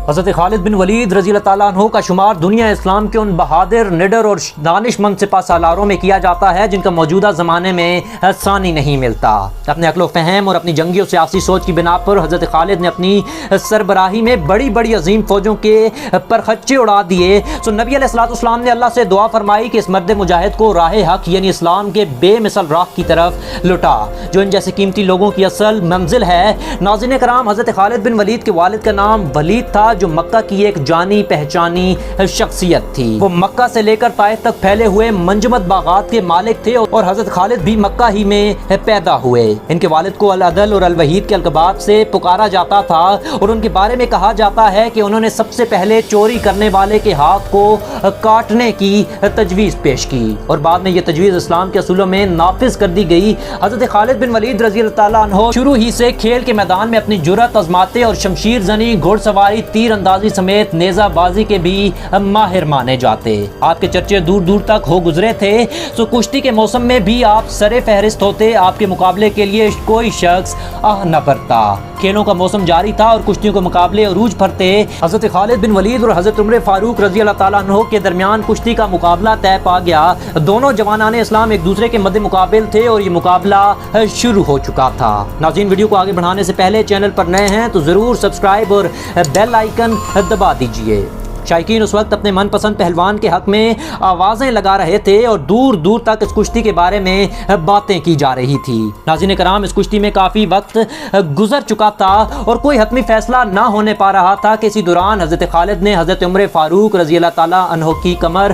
حضرت خالد بن ولید رضی اللہ تعالیٰ عنہ کا شمار دنیا اسلام کے ان بہادر، نڈر اور دانشمند سپہ سالاروں میں کیا جاتا ہے جن کا موجودہ زمانے میں ثانی نہیں ملتا۔ اپنے عقل و فہم اور اپنی جنگی و سیاسی سوچ کی بنا پر حضرت خالد نے اپنی سربراہی میں بڑی بڑی عظیم فوجوں کے پرخچے اڑا دیے۔ سو نبی علیہ الصلوۃ والسلام نے اللہ سے دعا فرمائی کہ اس مرد مجاہد کو راہ حق یعنی اسلام کے بے مثل راہ کی طرف لٹا جو ان جیسے قیمتی لوگوں کی اصل منزل ہے۔ ناظرین کرام، حضرت خالد بن ولید کے والد کا نام ولید تھا جو مکہ کی ایک جانی پہچانی شخصیت تھی۔ وہ مکہ سے لے کر طائف تک پھیلے ہوئے منجمد باغات کے مالک تھے اور حضرت خالد بھی مکہ ہی میں پیدا ہوئے۔ ان کے والد کو العدل اور الوحید کے القابات سے پکارا جاتا تھا اور ان کے بارے میں کہا جاتا ہے کہ انہوں نے سب سے پہلے چوری کرنے والے کے ہاتھ کو کاٹنے کی تجویز پیش کی اور بعد میں یہ تجویز اسلام کے اصولوں میں نافذ کر دی گئی۔ حضرت خالد بن ولید رضی اللہ تعالیٰ عنہ شروع ہی سے کھیل کے میدان میں اپنی جرأت آزماتے اور شمشیر زنی، گھڑ سواری، تیر اندازی سمیت نیزہ بازی کے بھی ماہر مانے جاتے۔ آپ کے چرچے دور دور تک ہو گزرے تھے۔ سو کشتی کے موسم میں بھی آپ سر فہرست ہوتے، آپ کے مقابلے کے لیے کوئی شخص آہ نہ بھرتا۔ کھیلوں کا موسم جاری تھا اور کشتیوں کے مقابلے عروج پر تھے۔ حضرت خالد بن ولید اور حضرت عمر فاروق رضی اللہ تعالیٰ عنہ کے درمیان کشتی کا مقابلہ طے پا گیا۔ دونوں جوانان اسلام ایک دوسرے کے مد مقابل تھے اور یہ مقابلہ شروع ہو چکا تھا۔ ناظرین، ویڈیو کو آگے بڑھانے سے پہلے چینل پر نئے ہیں تو ضرور سبسکرائب اور بیل آئیکن دبا دیجئے۔ شائقین اس وقت اپنے من پسند پہلوان کے حق میں آوازیں لگا رہے تھے اور دور دور تک اس کشتی کے بارے میں باتیں کی جا رہی تھی۔ ناظرین کرام، اس کشتی میں کافی وقت گزر چکا تھا اور کوئی حتمی فیصلہ نہ ہونے پا رہا تھا کہ اسی دوران حضرت خالد نے حضرت عمر فاروق رضی اللہ تعالیٰ عنہ کی کمر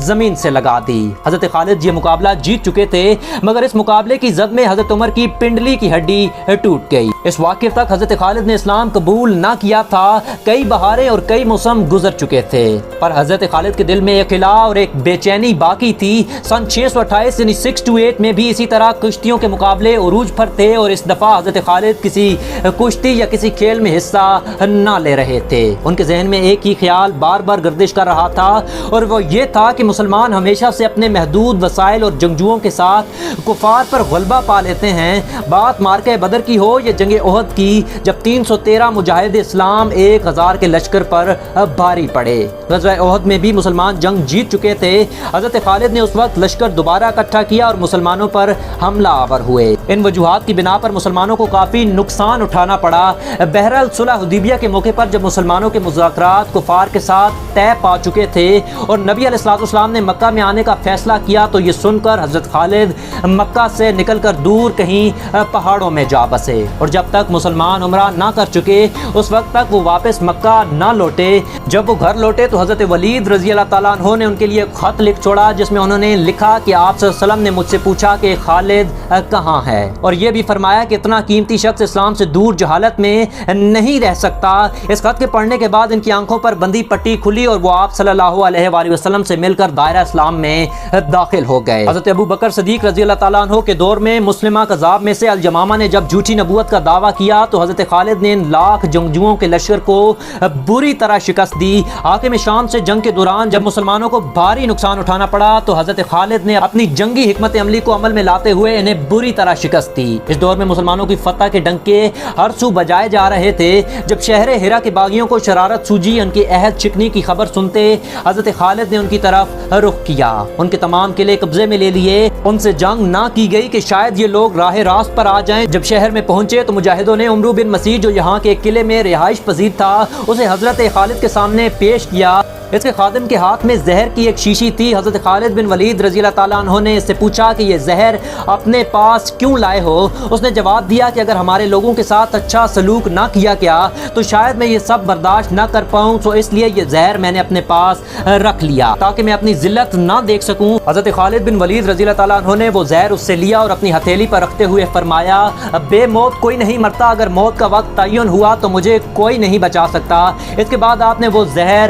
زمین سے لگا دی۔ حضرت خالد یہ مقابلہ جیت چکے تھے مگر اس مقابلے کی زد میں حضرت عمر کی پنڈلی کی ہڈی ٹوٹ گئی۔ اس واقعے تک حضرت خالد نے اسلام قبول نہ کیا تھا۔ کئی بہاریں اور کئی موسم گزر چکے تھے پر حضرت خالد کے دل میں ایک خلا اور ایک بے چینی باقی تھی۔ سن 628 یعنی 628 میں بھی اسی طرح کشتیوں کے مقابلے عروج پر تھے اور اس دفعہ حضرت خالد کسی کشتی یا کسی کھیل میں حصہ نہ لے رہے تھے۔ ان کے ذہن میں ایک ہی خیال بار بار گردش کر رہا تھا اور وہ یہ تھا کہ مسلمان ہمیشہ سے اپنے محدود وسائل اور جنگجوؤں کے ساتھ کفار پر غلبہ پا لیتے ہیں۔ بات مارکہ بدر کی ہو یا جنگ احد کی، جب 313 مجاہد اسلام 1000 کے لشکر پر بھاری پڑے۔ غزوہ احد میں بھی مسلمان جنگ جیت چکے تھے۔ حضرت خالد نے اس وقت لشکر دوبارہ اکٹھا کیا اور مسلمانوں پر حملہ آور ہوئے۔ ان وجوہات کی بنا پر مسلمانوں کو کافی نقصان اٹھانا پڑا۔ بہرحال صلح حدیبیہ کے موقع پر جب مسلمانوں کے مذاکرات کفار کے ساتھ طے پا چکے تھے اور نبی علیہ الصلوۃ والسلام نے مکہ میں آنے کا فیصلہ کیا تو یہ سن کر حضرت خالد مکہ سے نکل کر دور کہیں پہاڑوں میں جا بسے اور جب تک مسلمان عمرہ نہ کر چکے اس وقت تک وہ واپس مکہ نہ لوٹے۔ جب وہ گھر لوٹے تو حضرت ولید رضی اللہ تعالیٰ عنہ نے ان کے لیے خط لکھ چھوڑا جس میں انہوں نے لکھا کہ آپ صلی اللہ علیہ وسلم نے مجھ سے پوچھا کہ خالد کہاں ہے اور یہ بھی فرمایا کہ اتنا قیمتی شخص اسلام سے دور جہالت میں نہیں رہ سکتا۔ اس خط کے پڑھنے کے بعد ان کی آنکھوں پر بندی پٹی کھلی اور وہ آپ صلی اللہ علیہ وآلہ وسلم سے مل کر دائرہ اسلام میں داخل ہو گئے۔ حضرت ابو بکر صدیق رضی اللہ تعالیٰ عنہ کے دور میں مسلمہ کذاب میں سے الجمامہ نے جب جھوٹی نبوت کا دعویٰ کیا تو حضرت خالد نے ان لاکھ جنگجوؤں کے لشکر کو بری طرح شکست دی۔ حاکم شام سے جنگ کے دوران جب مسلمانوں کو بھاری نقصان اٹھانا پڑا تو حضرت خالد نے اپنی جنگی حکمت عملی کو عمل میں لاتے ہوئے انہیں بری طرح شکست دی۔ اس دور میں مسلمانوں کی فتح کے ڈنکے ہر سو بجائے جا رہے تھے۔ جب شہر ہرا کے باغیوں کو شرارت سوجی ان کے عہد چکنی کی خبر سنتے حضرت خالد نے ان کی طرف رخ کیا، ان کے تمام قلعے قبضے میں لے لیے۔ ان سے جنگ نہ کی گئی کہ شاید یہ لوگ راہ راست پر آ جائیں۔ جب شہر میں پہنچے تو مجاہدوں نے عمرو بن مسیح جو یہاں کے قلعے میں رہائش پذیر تھا اسے حضرت خالد کے سامنے پیش کیا۔ اس کے خادم کے ہاتھ میں زہر کی ایک شیشی تھی۔ حضرت خالد بن ولید رضی اللہ تعالیٰ عنہ نے اس سے پوچھا کہ یہ زہر اپنے پاس کیوں لائے ہو؟ اس نے جواب دیا کہ اگر ہمارے لوگوں کے ساتھ اچھا سلوک نہ کیا گیا تو شاید میں یہ سب برداشت نہ کر پاؤں، تو اس لیے یہ زہر میں نے اپنے پاس رکھ لیا تاکہ میں اپنی ذلت نہ دیکھ سکوں۔ حضرت خالد بن ولید رضی اللہ تعالیٰ عنہ نے وہ زہر اس سے لیا اور اپنی ہتھیلی پر رکھتے ہوئے فرمایا، بے موت کوئی نہیں مرتا، اگر موت کا وقت تعین ہوا تو مجھے کوئی نہیں بچا سکتا۔ اس کے بعد آپ نے وہ زہر